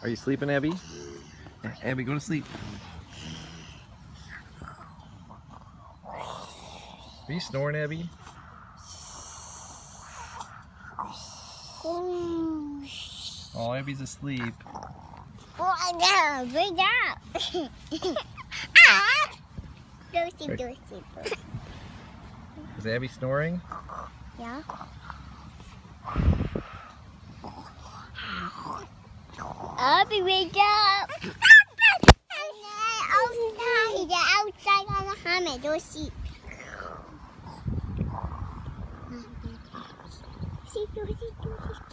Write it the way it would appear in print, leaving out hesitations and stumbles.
Are you sleeping, Abby? Abby, go to sleep. Are you snoring, Abby? Oh, Abby's asleep. Oh, bring up. Go sleep, go sleep. Is Abby snoring? Yeah. Abby, wake up. Outside. They're outside on the hammock. Go sleep. Sleep, go sleep, go sleep.